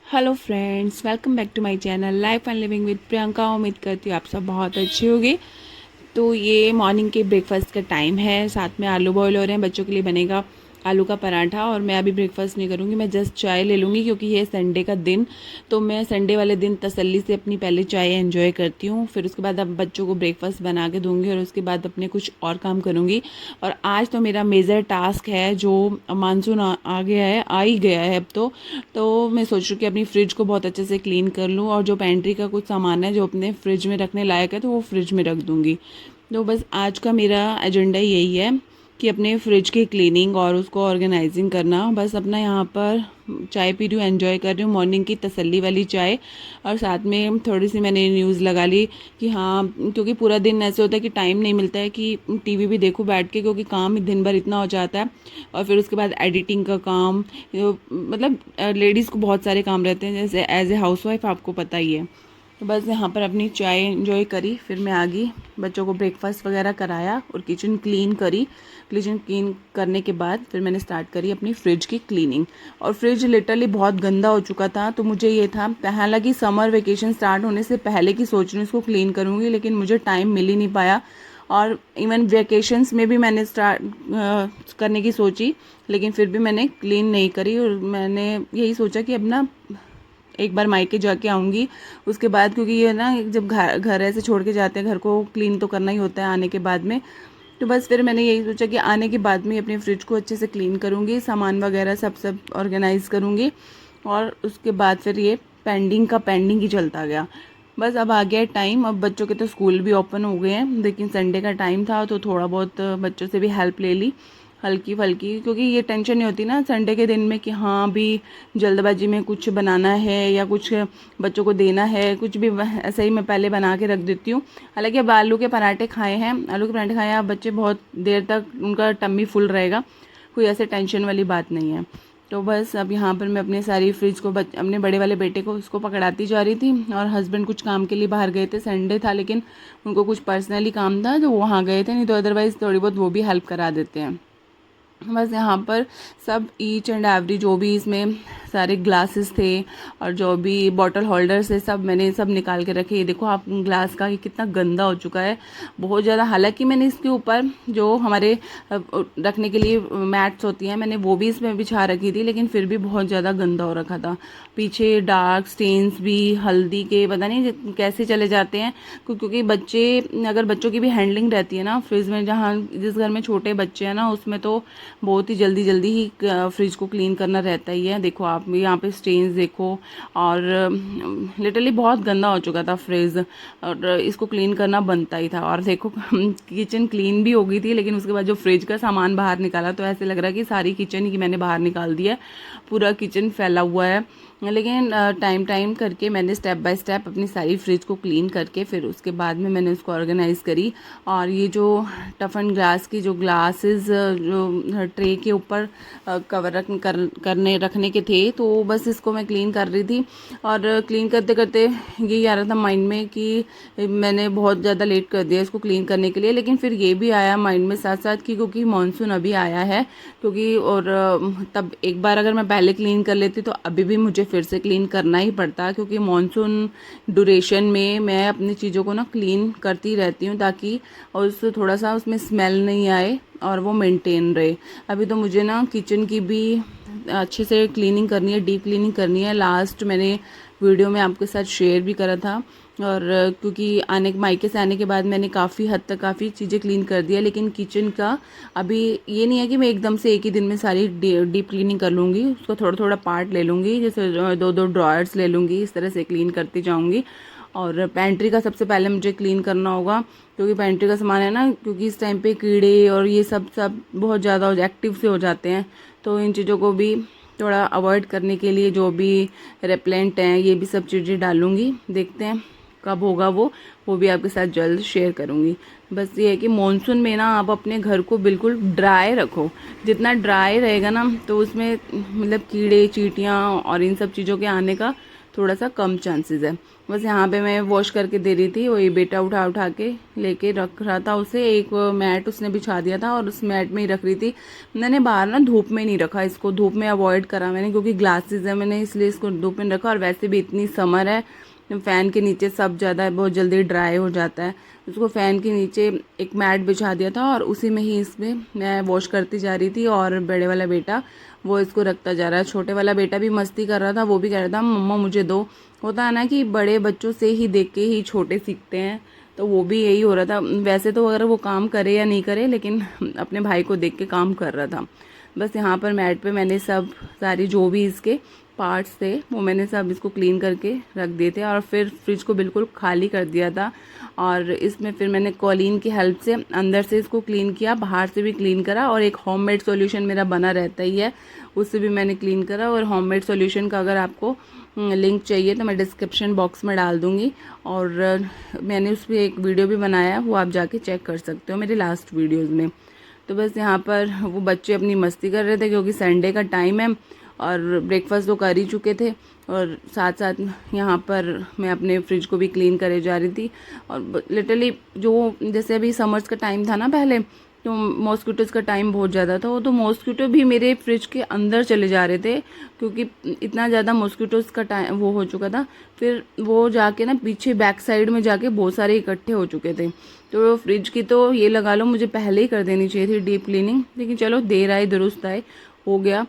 Hello friends, welcome back to my channel life and living with Priyanka. उम्मीद करती हूँ आप सब बहुत अच्छे होंगे। तो ये मॉर्निंग के ब्रेकफास्ट का टाइम है, साथ में आलू बॉयल हो रहे हैं, बच्चों के लिए बनेगा आलू का पराठा। और मैं अभी ब्रेकफास्ट नहीं करूँगी, मैं जस्ट चाय ले लूँगी क्योंकि ये संडे का दिन, तो मैं संडे वाले दिन तसल्ली से अपनी पहले चाय एंजॉय करती हूँ। फिर उसके बाद अब बच्चों को ब्रेकफास्ट बना के दूँगी और उसके बाद अपने कुछ और काम करूँगी। और आज तो मेरा मेजर टास्क है, जो मानसून आ गया है, आ ही गया है अब तो मैं सोच रही हूँ कि अपनी फ्रिज को बहुत अच्छे से क्लीन कर लूँ और जो पेंट्री का कुछ सामान है जो अपने फ्रिज में रखने लायक है तो वो फ्रिज में रख दूँगी। तो बस आज का मेरा एजेंडा यही है कि अपने फ्रिज की क्लीनिंग और उसको ऑर्गेनाइजिंग करना। बस अपना यहाँ पर चाय पी रही हूँ, एंजॉय कर रही हूँ मॉर्निंग की तसल्ली वाली चाय। और साथ में थोड़ी सी मैंने न्यूज़ लगा ली कि हाँ, क्योंकि पूरा दिन ऐसे होता है कि टाइम नहीं मिलता है कि टीवी भी देखूँ बैठ के, क्योंकि काम दिन भर इतना हो जाता है। और फिर उसके बाद एडिटिंग का काम, मतलब लेडीज़ को बहुत सारे काम रहते हैं, जैसे एज ए हाउसवाइफ आपको पता ही है। तो बस यहाँ पर अपनी चाय एंजॉय करी, फिर मैं आ गई, बच्चों को ब्रेकफास्ट वगैरह कराया और किचन क्लीन करी। किचन क्लीन करने के बाद फिर मैंने स्टार्ट करी अपनी फ्रिज की क्लीनिंग। और फ्रिज लिटरली बहुत गंदा हो चुका था, तो मुझे ये था, हालांकि समर वेकेशन स्टार्ट होने से पहले की सोच रही हूँ इसको क्लीन करूँगी, लेकिन मुझे टाइम मिल ही नहीं पाया। और इवन वेकेशंस में भी मैंने स्टार्ट करने की सोची, लेकिन फिर भी मैंने क्लीन नहीं करी। और मैंने यही सोचा कि अब ना एक बार मायके जाके आऊँगी उसके बाद, क्योंकि ये ना जब घर घर ऐसे छोड़ के जाते हैं, घर को क्लीन तो करना ही होता है आने के बाद में। तो बस फिर मैंने यही सोचा कि आने के बाद में अपने फ्रिज को अच्छे से क्लीन करूँगी, सामान वगैरह सब ऑर्गेनाइज़ करूँगी। और उसके बाद फिर ये पेंडिंग ही चलता गया। बस अब आ गया टाइम, अब बच्चों के तो स्कूल भी ओपन हो गए हैं, लेकिन संडे का टाइम था तो थोड़ा बहुत बच्चों से भी हेल्प ले ली हल्की फल्की, क्योंकि ये टेंशन नहीं होती ना संडे के दिन में कि हाँ अभी जल्दबाजी में कुछ बनाना है या कुछ बच्चों को देना है, कुछ भी ऐसे ही मैं पहले बना के रख देती हूँ। हालांकि अब आलू के पराठे खाए हैं, आलू के पराठे खाए हैं, अब बच्चे बहुत देर तक उनका टम्मी फुल रहेगा, कोई ऐसे टेंशन वाली बात नहीं है। तो बस अब यहाँ पर मैं अपने सारी फ्रिज को अपने बड़े वाले बेटे को उसको पकड़ाती जा रही थी। और हस्बैंड कुछ काम के लिए बाहर गए थे, संडे था, लेकिन उनको कुछ पर्सनली काम था तो वो वहाँ गए थे, नहीं तो अदरवाइज़ थोड़ी बहुत वो भी हेल्प करा देते हैं। बस यहाँ पर सब ईच एंड एवरी जो भी इसमें सारे ग्लासेस थे और जो भी बॉटल होल्डर्स है, सब मैंने सब निकाल के रखे। ये देखो आप ग्लास का, ये कितना गंदा हो चुका है, बहुत ज़्यादा। हालांकि मैंने इसके ऊपर जो हमारे रखने के लिए मैट्स होती हैं, मैंने वो भी इसमें बिछा रखी थी, लेकिन फिर भी बहुत ज़्यादा गंदा हो रखा था। पीछे डार्क स्टेन्स भी हल्दी के पता नहीं कैसे चले जाते हैं, क्योंकि बच्चे, अगर बच्चों की भी हैंडलिंग रहती है ना फ्रिज में, जहाँ जिस घर में छोटे बच्चे हैं ना, उसमें तो बहुत ही जल्दी जल्दी ही फ्रिज को क्लीन करना रहता ही है। देखो आप यहाँ पे स्टेन्स देखो, और लिटरली बहुत गंदा हो चुका था फ्रिज, और इसको क्लीन करना बनता ही था। और देखो किचन क्लीन भी हो गई थी, लेकिन उसके बाद जो फ्रिज का सामान बाहर निकाला तो ऐसे लग रहा है कि सारी किचन ही मैंने बाहर निकाल दिया, पूरा किचन फैला हुआ है। लेकिन टाइम करके मैंने स्टेप बाय स्टेप अपनी सारी फ्रिज को क्लीन करके फिर उसके बाद में मैंने उसको ऑर्गेनाइज़ करी। और ये जो टफ एंड ग्लास की जो ग्लासेस जो ट्रे के ऊपर कवर रखने के थे, तो बस इसको मैं क्लीन कर रही थी। और क्लीन करते करते यही आ रहा था माइंड में कि मैंने बहुत ज़्यादा लेट कर दिया इसको क्लीन करने के लिए। लेकिन फिर ये भी आया माइंड में साथ साथ कि क्योंकि मानसून अभी आया है, क्योंकि और तब एक बार अगर मैं पहले क्लीन कर लेती तो अभी भी मुझे फिर से क्लीन करना ही पड़ता, क्योंकि मानसून ड्यूरेशन में मैं अपनी चीज़ों को ना क्लीन करती रहती हूँ, ताकि और उससे थोड़ा सा उसमें स्मेल नहीं आए और वो मेंटेन रहे। अभी तो मुझे ना किचन की भी अच्छे से क्लीनिंग करनी है, डीप क्लीनिंग करनी है। लास्ट मैंने वीडियो में आपके साथ शेयर भी करा था। और क्योंकि मायके से आने के बाद मैंने काफ़ी हद तक काफ़ी चीज़ें क्लीन कर दिया, लेकिन किचन का अभी ये नहीं है कि मैं एकदम से एक ही दिन में सारी डीप क्लीनिंग कर लूँगी, उसको थोड़ा थोड़ा पार्ट ले लूँगी, जैसे दो दो ड्रॉयर्स ले लूँगी, इस तरह से क्लीन करती जाऊँगी। और पेंट्री का सबसे पहले मुझे क्लीन करना होगा, क्योंकि पेंट्री का सामान है ना, क्योंकि इस टाइम पे कीड़े और ये सब बहुत ज़्यादा एक्टिव से हो जाते हैं, तो इन चीज़ों को भी थोड़ा अवॉइड करने के लिए जो भी रेपेलेंट हैं ये भी सब चीज़ें डालूँगी। देखते हैं कब होगा वो भी आपके साथ जल्द शेयर करूँगी। बस ये है कि मॉनसून में ना आप अपने घर को बिल्कुल ड्राई रखो। जितना ड्राई रहेगा ना तो उसमें मतलब कीड़े चींटियाँ और इन सब चीज़ों के आने का थोड़ा सा कम चांसेस है। बस यहाँ पे मैं वॉश करके दे रही थी, वही बेटा उठा उठा के लेके रख रहा था उसे। एक मैट उसने बिछा दिया था और उस मैट में ही रख रही थी। मैंने बाहर ना धूप में नहीं रखा, इसको धूप में अवॉइड करा मैंने, क्योंकि ग्लासेस है मैंने, इसलिए इसको धूप में रखा। और वैसे भी इतनी समर है, फ़ैन के नीचे सब ज़्यादा है, बहुत जल्दी ड्राई हो जाता है। उसको फ़ैन के नीचे एक मैट बिछा दिया था और उसी में ही इसमें मैं वॉश करती जा रही थी। और बड़े वाला बेटा वो इसको रखता जा रहा है। छोटे वाला बेटा भी मस्ती कर रहा था, वो भी कह रहा था मम्मा मुझे दो। होता है ना कि बड़े बच्चों से ही देख के ही छोटे सीखते हैं, तो वो भी यही हो रहा था। वैसे तो अगर वो काम करे या नहीं करे, लेकिन अपने भाई को देख के काम कर रहा था। बस यहाँ पर मैट पे मैंने सब सारी जो भी इसके पार्ट्स थे वो मैंने सब इसको क्लीन करके रख दिए थे। और फिर फ्रिज को बिल्कुल खाली कर दिया था। और इसमें फिर मैंने कॉलीन की हेल्प से अंदर से इसको क्लीन किया, बाहर से भी क्लीन करा। और एक होममेड सॉल्यूशन मेरा बना रहता ही है, उससे भी मैंने क्लीन करा। और होममेड सॉल्यूशन का अगर आपको लिंक चाहिए तो मैं डिस्क्रिप्शन बॉक्स में डाल दूँगी। और मैंने उस पर एक वीडियो भी बनाया है, वो आप जाके चेक कर सकते हो मेरे लास्ट वीडियोज़ में। तो बस यहाँ पर वो बच्चे अपनी मस्ती कर रहे थे, क्योंकि संडे का टाइम है और ब्रेकफास्ट तो कर ही चुके थे। और साथ साथ यहाँ पर मैं अपने फ्रिज को भी क्लीन करे जा रही थी। और लिटरली जो जैसे अभी समर्स का टाइम था ना पहले, तो मॉस्किटोज़ का टाइम बहुत ज़्यादा था, वो तो मॉस्किटो भी मेरे फ्रिज के अंदर चले जा रहे थे, क्योंकि इतना ज़्यादा मॉस्किटोज़ का टाइम वो हो चुका था। फिर वो जाके ना पीछे बैक साइड में जाके बहुत सारे इकट्ठे हो चुके थे। तो फ्रिज की तो ये लगा लो मुझे पहले ही कर देनी चाहिए थी डीप क्लीनिंग, लेकिन चलो देर आए दुरुस्त आए, हो गया।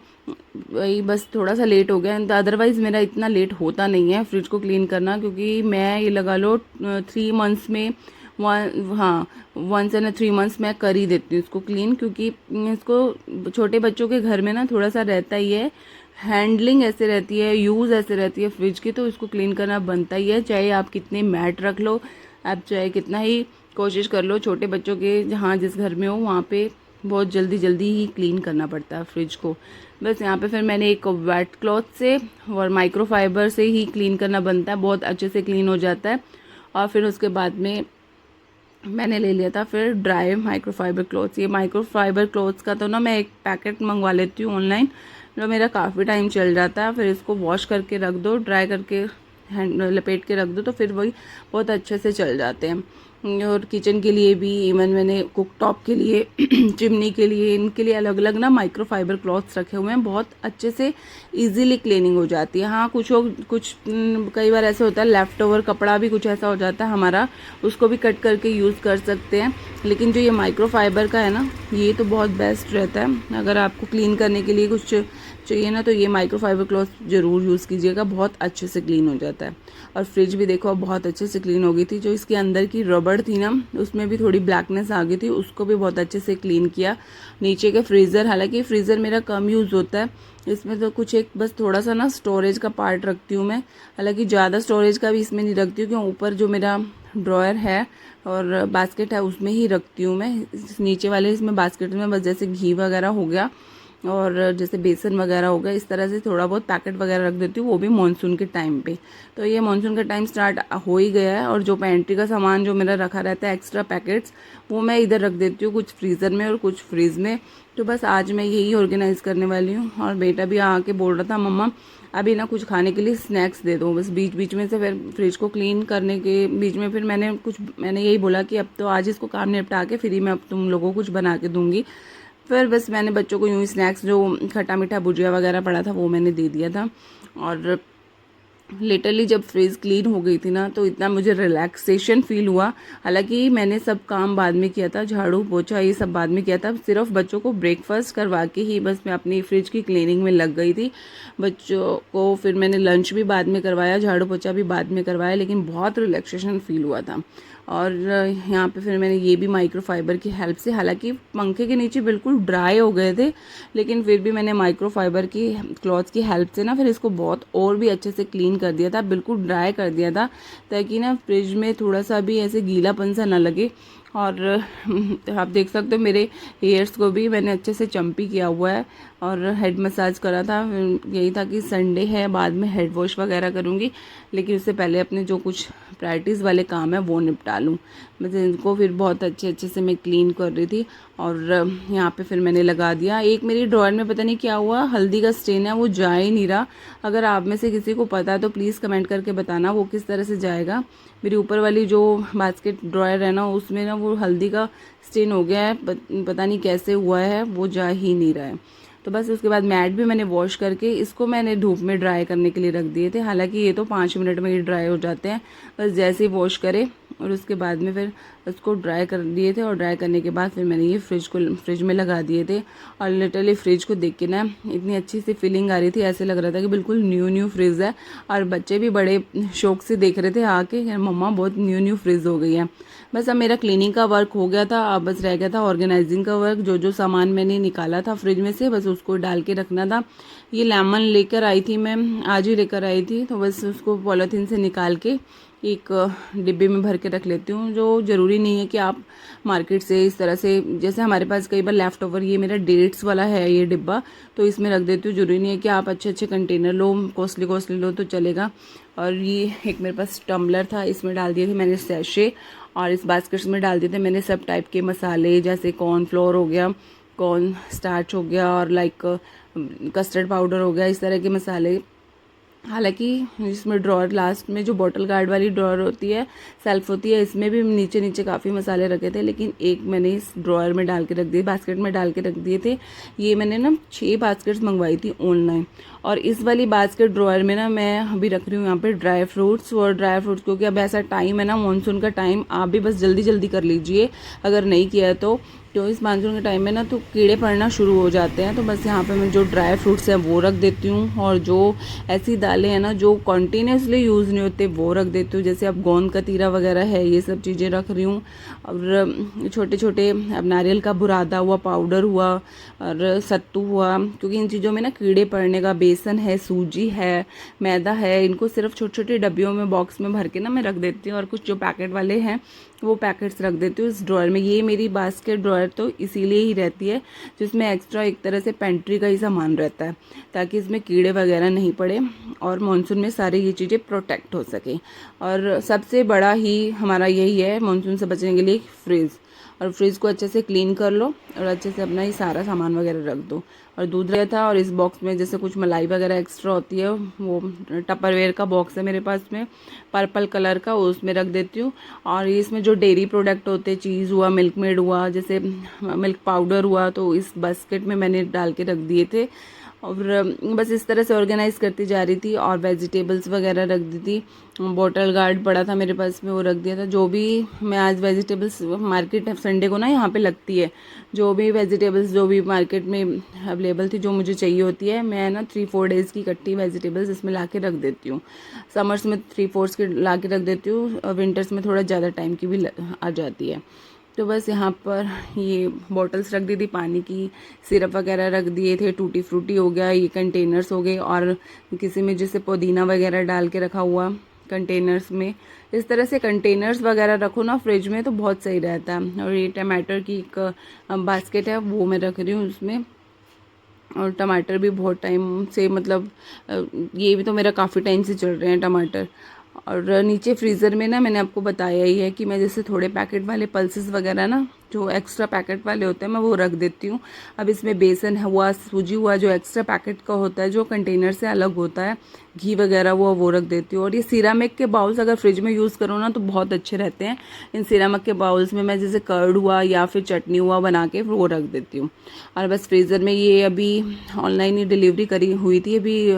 वही बस थोड़ा सा लेट हो गया, अदरवाइज़ मेरा इतना लेट होता नहीं है फ्रिज को क्लीन करना, क्योंकि मैं ये लगा लो 3 मंथ्स में वंस इन 3 मंथ्स मैं कर ही देती हूँ इसको क्लीन। क्योंकि इसको छोटे बच्चों के घर में ना थोड़ा सा रहता ही है, हैंडलिंग ऐसे रहती है, यूज़ ऐसे रहती है फ्रिज की, तो इसको क्लीन करना बनता ही है। चाहे आप कितने मैट रख लो, आप चाहे कितना ही कोशिश कर लो, छोटे बच्चों के जहाँ जिस घर में हो वहाँ पे बहुत जल्दी जल्दी ही क्लीन करना पड़ता है फ्रिज को। बस यहाँ पे फिर मैंने एक वेट क्लॉथ से और माइक्रोफाइबर से ही क्लीन करना बनता है, बहुत अच्छे से क्लीन हो जाता है। और फिर उसके बाद में मैंने ले लिया था फिर ड्राई माइक्रोफाइबर क्लॉथ्स। ये माइक्रोफाइबर क्लॉथ्स का तो ना मैं एक पैकेट मंगवा लेती हूँ ऑनलाइन, जो मेरा काफ़ी टाइम चल जाता है। फिर इसको वॉश करके रख दो, ड्राई करके लपेट के रख दो, तो फिर वही बहुत अच्छे से चल जाते हैं। और किचन के लिए भी, इवन मैंने कुक टॉप के लिए चिमनी के लिए, इनके लिए अलग अलग ना माइक्रोफाइबर क्लॉथ्स रखे हुए हैं, बहुत अच्छे से इजीली क्लीनिंग हो जाती है। हाँ कुछ कई बार ऐसे होता है लेफ़्ट ओवर कपड़ा भी कुछ ऐसा हो जाता है हमारा, उसको भी कट करके यूज़ कर सकते हैं। लेकिन जो ये माइक्रोफाइबर का है ना, ये तो बहुत बेस्ट रहता है। अगर आपको क्लीन करने के लिए कुछ चाहिए ना, तो ये माइक्रोफाइबर क्लॉथ ज़रूर यूज़ कीजिएगा, बहुत अच्छे से क्लीन हो जाता है। और फ्रिज भी देखो बहुत अच्छे से क्लीन हो गई थी। जो इसके अंदर की रबड़ थी ना, उसमें भी थोड़ी ब्लैकनेस आ गई थी, उसको भी बहुत अच्छे से क्लीन किया। नीचे के फ्रीज़र, हालांकि फ्रीज़र मेरा कम यूज़ होता है, इसमें तो कुछ एक बस थोड़ा सा ना स्टोरेज का पार्ट रखती हूँ मैं। हालांकि ज़्यादा स्टोरेज का भी इसमें नहीं रखती हूँ, क्योंकि ऊपर जो मेरा ड्रॉयर है और बास्केट है उसमें ही रखती हूँ मैं। नीचे वाले इसमें बास्केट में बस जैसे घी वगैरह हो गया और जैसे बेसन वगैरह हो गया, इस तरह से थोड़ा बहुत पैकेट वगैरह रख देती हूँ, वो भी मानसून के टाइम पे। तो ये मानसून का टाइम स्टार्ट हो ही गया है। और जो पेंट्री का सामान जो मेरा रखा रहता है एक्स्ट्रा पैकेट्स, वो मैं इधर रख देती हूँ, कुछ फ्रीज़र में और कुछ फ्रिज में। तो बस आज मैं यही ऑर्गेनाइज़ करने वाली हूँ। और बेटा भी आके बोल रहा था मम्मा अभी ना कुछ खाने के लिए स्नैक्स दे दो, बस बीच बीच में से। फिर फ्रिज को क्लीन करने के बीच में फिर मैंने यही बोला कि अब तो आज इसको काम निपटा के फिर ही मैं अब तुम लोगों को कुछ बना के दूँगी। फिर बस मैंने बच्चों को यूँ ही स्नैक्स, जो खट्टा मीठा भुजिया वगैरह पड़ा था, वो मैंने दे दिया था। और लिटरली जब फ्रिज क्लीन हो गई थी ना, तो इतना मुझे रिलैक्सेशन फील हुआ। हालांकि मैंने सब काम बाद में किया था, झाड़ू पोछा ये सब बाद में किया था, सिर्फ बच्चों को ब्रेकफास्ट करवा के ही बस मैं अपनी फ्रिज की क्लीनिंग में लग गई थी। बच्चों को फिर मैंने लंच भी बाद में करवाया, झाड़ू पोछा भी बाद में करवाया, लेकिन बहुत रिलैक्सेशन फील हुआ था। और यहाँ पे फिर मैंने ये भी माइक्रोफाइबर की हेल्प से, हालांकि पंखे के नीचे बिल्कुल ड्राई हो गए थे, लेकिन फिर भी मैंने माइक्रोफाइबर की क्लॉथ की हेल्प से ना फिर इसको बहुत और भी अच्छे से क्लीन कर दिया था, बिल्कुल ड्राई कर दिया था, ताकि ना फ्रिज में थोड़ा सा भी ऐसे गीलापन सा ना लगे। और आप देख सकते हो मेरे हेयर्स को भी मैंने अच्छे से चम्पी किया हुआ है और हेड मसाज करा था। यही था कि संडे है, बाद में हेड वॉश वगैरह करूँगी, लेकिन उससे पहले अपने जो कुछ प्रायोरिटीज़ वाले काम है वो निपटा लूँ। मतलब इनको फिर बहुत अच्छे से मैं क्लीन कर रही थी और यहाँ पे फिर मैंने लगा दिया। एक मेरी ड्रॉअर में पता नहीं क्या हुआ, हल्दी का स्टेन है, वो जा ही नहीं रहा। अगर आप में से किसी को पता है तो प्लीज़ कमेंट करके बताना वो किस तरह से जाएगा। मेरी ऊपर वाली जो बास्केट ड्रॉयर है ना, उसमें ना वो हल्दी का स्टेन हो गया है, पता नहीं कैसे हुआ है, वो जा ही नहीं रहा है। तो बस उसके बाद मैट भी मैंने वॉश करके इसको मैंने धूप में ड्राई करने के लिए रख दिए थे। हालांकि ये तो 5 मिनट में ही ड्राई हो जाते हैं, बस जैसे ही वॉश करे और उसके बाद में फिर उसको ड्राई कर दिए थे। और ड्राई करने के बाद फिर मैंने ये फ्रिज में लगा दिए थे। और लिटरली फ्रिज को देख के ना इतनी अच्छी सी फीलिंग आ रही थी, ऐसे लग रहा था कि बिल्कुल न्यू फ्रिज है। और बच्चे भी बड़े शौक से देख रहे थे आके, मम्मा बहुत न्यू फ्रिज हो गई है। बस अब मेरा क्लीनिंग का वर्क हो गया था, अब बस रह गया था ऑर्गेनाइजिंग का वर्क। जो सामान मैंने निकाला था फ्रिज में से बस उसको डाल के रखना था। ये लेमन लेकर आई थी मैं, आज ही लेकर आई थी, तो बस उसको पॉलीथीन से निकाल के एक डिब्बे में भर के रख लेती हूँ। जो ज़रूरी नहीं है कि आप मार्केट से इस तरह से, जैसे हमारे पास कई बार लेफ़्ट ओवर, ये मेरा डेट्स वाला है ये डिब्बा, तो इसमें रख देती हूँ। ज़रूरी नहीं है कि आप अच्छे कंटेनर लो, कॉस्टली लो तो चलेगा। और ये एक मेरे पास टम्बलर था, इसमें डाल दिए थे मैंने सैशे, और इस बास्केट्स में डाल दिए थे मैंने सब टाइप के मसाले, जैसे कॉर्नफ्लोर हो गया, कॉर्न स्टार्च हो गया, और लाइक कस्टर्ड पाउडर हो गया, इस तरह के मसाले। हालांकि इसमें ड्रॉअर लास्ट में जो बॉटल गार्ड वाली ड्रॉअर होती है, सेल्फ होती है, इसमें भी नीचे काफ़ी मसाले रखे थे, लेकिन एक मैंने इस ड्रॉअर में डाल के रख दिए, बास्केट में डाल के रख दिए थे। ये मैंने ना 6 बास्केट्स मंगवाई थी ऑनलाइन। और इस वाली बास्केट ड्रॉअर में ना मैं अभी रख रही हूँ यहाँ पे ड्राई फ्रूट्स, और ड्राई फ्रूट्स क्योंकि अब ऐसा टाइम है ना, मानसून का टाइम, आप भी बस जल्दी कर लीजिए अगर नहीं किया है तो इस मानसून के टाइम में ना तो कीड़े पड़ना शुरू हो जाते हैं। तो बस यहाँ पे मैं जो ड्राई फ्रूट्स हैं वो रख देती हूँ, और जो ऐसी दालें हैं ना जो कॉन्टीन्यूसली यूज़ नहीं होते वो रख देती हूँ, जैसे अब गोंद कतीरा वगैरह है, ये सब चीज़ें रख रही हूँ। और छोटे अब नारियल का बुरादा हुआ, पाउडर हुआ, और सत्तू हुआ, क्योंकि इन चीज़ों में ना कीड़े पड़ने का, बेसन है, सूजी है, मैदा है, इनको सिर्फ छोटे डब्बियों में, बॉक्स में भर के ना मैं रख देती हूँ। और कुछ जो पैकेट वाले हैं वो पैकेट्स रख देती हूँ इस ड्रॉअर में। ये मेरी बास्केट ड्रॉअर तो इसीलिए ही रहती है, जिसमें एक्स्ट्रा एक तरह से पेंट्री का ही सामान रहता है, ताकि इसमें कीड़े वगैरह नहीं पड़े और मानसून में सारी ये चीज़ें प्रोटेक्ट हो सके। और सबसे बड़ा ही हमारा यही है मानसून से बचने के लिए फ्रिज। और फ्रिज को अच्छे से क्लीन कर लो और अच्छे से अपना ये सारा सामान वगैरह रख दो। और दूध रहता है, और इस बॉक्स में जैसे कुछ मलाई वगैरह एक्स्ट्रा होती है, वो टपरवेयर का बॉक्स है मेरे पास में, पर्पल कलर का, उसमें रख देती हूँ। और इसमें जो डेयरी प्रोडक्ट होते हैं, चीज़ हुआ, मिल्क मेड हुआ, जैसे मिल्क पाउडर हुआ, तो इस बास्केट में मैंने डाल के रख दिए थे। और बस इस तरह से ऑर्गेनाइज करती जा रही थी। और वेजिटेबल्स वगैरह रख दी थी, बॉटल गार्ड पड़ा था मेरे पास में, वो रख दिया था। जो भी मैं आज वेजिटेबल्स, मार्केट संडे को ना यहाँ पे लगती है, जो भी वेजिटेबल्स जो भी मार्केट में अवेलेबल थी, जो मुझे चाहिए होती है, मैं ना 3-4 डेज़ की इकट्ठी वेजिटेबल्स इसमें ला के रख देती हूँ। समर्स में 3-4 की ला के रख देती हूँ, विंटर्स में थोड़ा ज़्यादा टाइम की भी आ जाती है। तो बस यहाँ पर ये बॉटल्स रख दी थी पानी की, सिरप वगैरह रख दिए थे, टूटी फ्रूटी हो गया, ये कंटेनर्स हो गए, और किसी में जैसे पुदीना वगैरह डाल के रखा हुआ कंटेनर्स में। इस तरह से कंटेनर्स वगैरह रखो ना फ्रिज में तो बहुत सही रहता है। और ये टमाटर की एक बास्केट है, वो मैं रख रही हूँ उसमें। और टमाटर भी बहुत टाइम से, मतलब ये भी तो मेरा काफ़ी टाइम से चल रहे हैं टमाटर। और नीचे फ्रीज़र में ना मैंने आपको बताया ही है कि मैं जैसे थोड़े पैकेट वाले पल्सेस वगैरह ना, जो एक्स्ट्रा पैकेट वाले होते हैं, मैं वो रख देती हूँ। अब इसमें बेसन हुआ, सूजी हुआ, जो एक्स्ट्रा पैकेट का होता है, जो कंटेनर से अलग होता है, घी वगैरह वो रख देती हूँ। और ये सिरामिक के बाउल्स अगर फ्रिज में यूज़ करो ना तो बहुत अच्छे रहते हैं। इन सिरामिक के बाउल्स में मैं जैसे कर्ड हुआ या फिर चटनी हुआ बना के वो रख देती हूँ। और बस फ्रीज़र में ये अभी ऑनलाइन ही डिलीवरी करी हुई थी अभी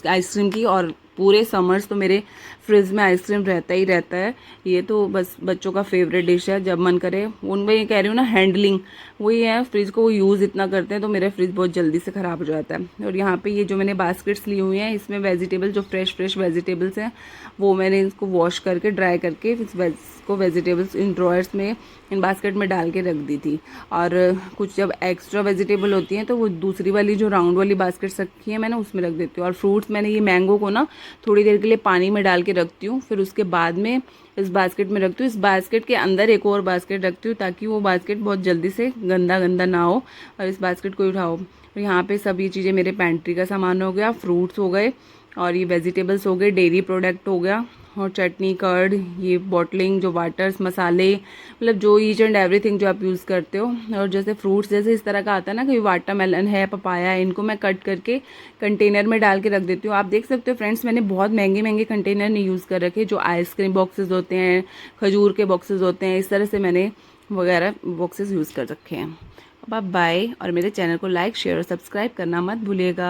आइसक्रीम की, और पूरे समर्स तो मेरे फ्रिज में आइसक्रीम रहता ही रहता है। ये तो बस बच्चों का फेवरेट डिश है, जब मन करे उनमें ये कह रही हूँ ना हैंडलिंग, वही है फ्रिज को वो यूज़ इतना करते हैं तो मेरा फ्रिज बहुत जल्दी से ख़राब हो जाता है। और यहाँ पे ये जो मैंने बास्केट्स ली हुई हैं इसमें वेजिटेबल जो फ्रेश वेजिटेबल्स हैं वो मैंने इसको वॉश करके ड्राई करके फिर को वेजिटेबल्स इन ड्रॉयर्स में इन बास्केट में डाल के रख दी थी। और कुछ जब एक्स्ट्रा वेजिटेबल होती हैं तो वो दूसरी वाली जो राउंड वाली बास्केट्स रखी है मैंने उसमें रख देती हूँ। और फ्रूट्स मैंने ये मैंगो को ना थोड़ी देर के लिए पानी में डाल के रखती हूँ, फिर उसके बाद में इस बास्केट में रखती हूँ। इस बास्केट के अंदर एक और बास्केट रखती हूँ ताकि वो बास्केट बहुत जल्दी से गंदा ना हो और इस बास्केट को उठाओ। और यहाँ पे सब ये चीज़ें मेरे पेंट्री का सामान हो गया, फ्रूट्स हो गए और ये वेजिटेबल्स हो गए, डेयरी प्रोडक्ट हो गया और चटनी कर्ड, ये बॉटलिंग जो वाटर्स मसाले, मतलब जो ईच एंड एवरीथिंग जो आप यूज़ करते हो। और जैसे फ्रूट्स जैसे इस तरह का आता है ना, कि वाटरमेलन है, पपाया है, इनको मैं कट करके कंटेनर में डाल के रख देती हूँ। आप देख सकते हो फ्रेंड्स, मैंने बहुत महंगे कंटेनर नहीं यूज़ कर रखे, जो आइसक्रीम बॉक्सेस होते हैं, खजूर के बॉक्सेस होते हैं, इस तरह से मैंने वगैरह बॉक्सेस यूज़ कर रखे हैं। अब आप बाय, और मेरे चैनल को लाइक शेयर और सब्सक्राइब करना मत भूलिएगा।